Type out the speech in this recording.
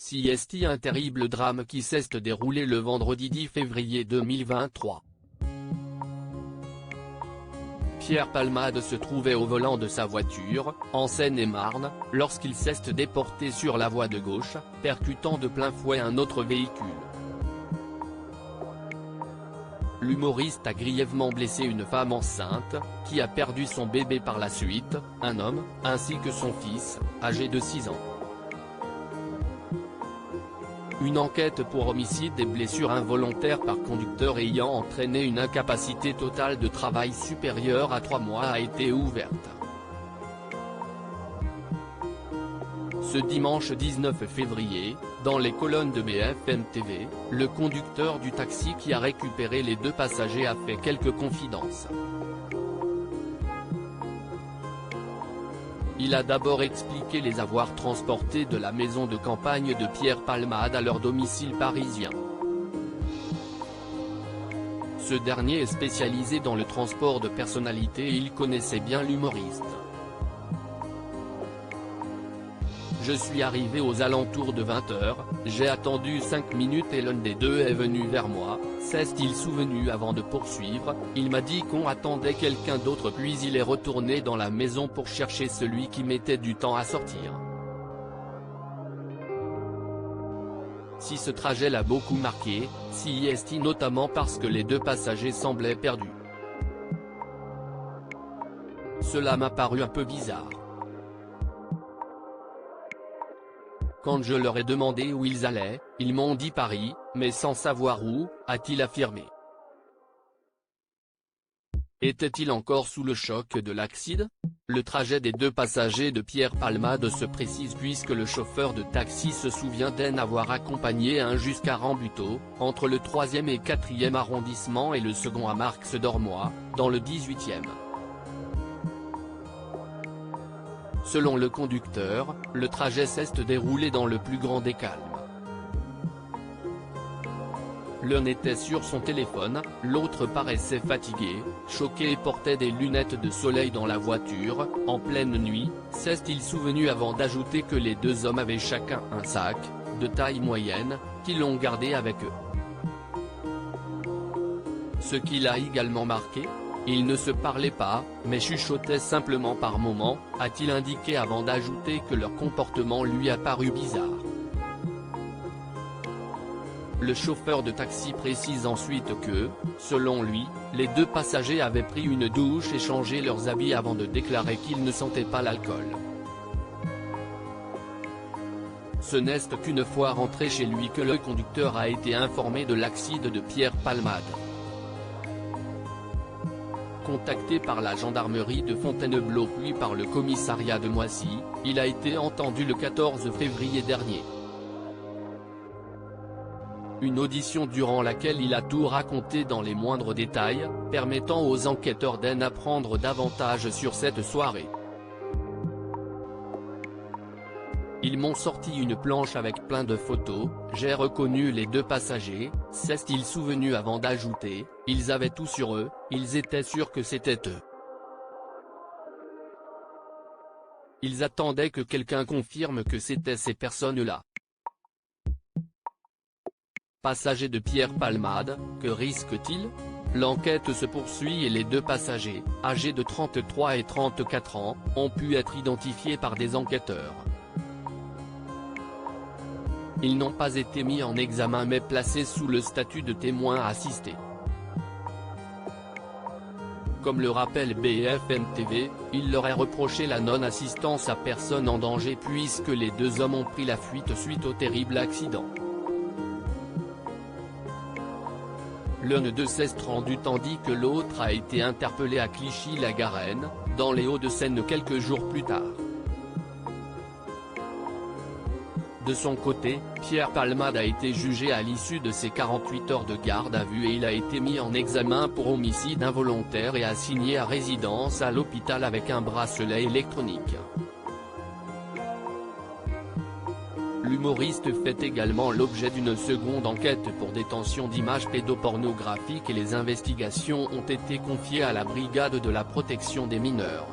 CST, un terrible drame qui s'est déroulé le vendredi 10 février 2023. Pierre Palmade se trouvait au volant de sa voiture, en Seine-et-Marne, lorsqu'il s'est déporté sur la voie de gauche, percutant de plein fouet un autre véhicule. L'humoriste a grièvement blessé une femme enceinte, qui a perdu son bébé par la suite, un homme, ainsi que son fils, âgé de 6 ans. Une enquête pour homicide et blessure involontaire par conducteur ayant entraîné une incapacité totale de travail supérieure à 3 mois a été ouverte. Ce dimanche 19 février, dans les colonnes de BFM TV, le conducteur du taxi qui a récupéré les 2 passagers a fait quelques confidences. Il a d'abord expliqué les avoir transportés de la maison de campagne de Pierre Palmade à leur domicile parisien. Ce dernier est spécialisé dans le transport de personnalités et il connaissait bien l'humoriste. Je suis arrivé aux alentours de 20 h, j'ai attendu 5 minutes et l'un des 2 est venu vers moi, s'est-il souvenu avant de poursuivre, il m'a dit qu'on attendait quelqu'un d'autre puis il est retourné dans la maison pour chercher celui qui mettait du temps à sortir. Si ce trajet l'a beaucoup marqué, CST notamment parce que les 2 passagers semblaient perdus. Cela m'a paru un peu bizarre. Quand je leur ai demandé où ils allaient, ils m'ont dit Paris, mais sans savoir où, a-t-il affirmé. Était-il encore sous le choc de l'accident? Le trajet des 2 passagers de Pierre Palmade se précise puisque le chauffeur de taxi se souvient d'en avoir accompagné un jusqu'à Rambuteau, entre le 3e et 4e arrondissement et le second à Marx-Dormois, dans le 18e. Selon le conducteur, le trajet s'est déroulé dans le plus grand des calmes. L'un était sur son téléphone, l'autre paraissait fatigué, choqué et portait des lunettes de soleil dans la voiture, en pleine nuit, s'est-il souvenu avant d'ajouter que les 2 hommes avaient chacun un sac, de taille moyenne, qu'ils l'ont gardé avec eux. Ce qui l'a également marqué? Ils ne se parlaient pas, mais chuchotaient simplement par moments, a-t-il indiqué avant d'ajouter que leur comportement lui a paru bizarre. Le chauffeur de taxi précise ensuite que, selon lui, les 2 passagers avaient pris une douche et changé leurs habits avant de déclarer qu'ils ne sentaient pas l'alcool. Ce n'est qu'une fois rentré chez lui que le conducteur a été informé de l'accident de Pierre Palmade. Contacté par la gendarmerie de Fontainebleau puis par le commissariat de Moissy, il a été entendu le 14 février dernier. Une audition durant laquelle il a tout raconté dans les moindres détails, permettant aux enquêteurs d'en apprendre davantage sur cette soirée. Ils m'ont sorti une planche avec plein de photos, j'ai reconnu les 2 passagers, s'est-il souvenu avant d'ajouter, ils avaient tout sur eux, ils étaient sûrs que c'était eux. Ils attendaient que quelqu'un confirme que c'était ces personnes-là. Passager de Pierre Palmade, que risque-t-il? L'enquête se poursuit et les 2 passagers, âgés de 33 et 34 ans, ont pu être identifiés par des enquêteurs. Ils n'ont pas été mis en examen mais placés sous le statut de témoins assistés. Comme le rappelle BFM TV, il leur est reproché la non-assistance à personne en danger puisque les 2 hommes ont pris la fuite suite au terrible accident. L'un d'eux s'est rendu tandis que l'autre a été interpellé à Clichy-la-Garenne, dans les Hauts-de-Seine quelques jours plus tard. De son côté, Pierre Palmade a été jugé à l'issue de ses 48 heures de garde à vue et il a été mis en examen pour homicide involontaire et assigné à résidence à l'hôpital avec un bracelet électronique. L'humoriste fait également l'objet d'une seconde enquête pour détention d'images pédopornographiques et les investigations ont été confiées à la brigade de la protection des mineurs.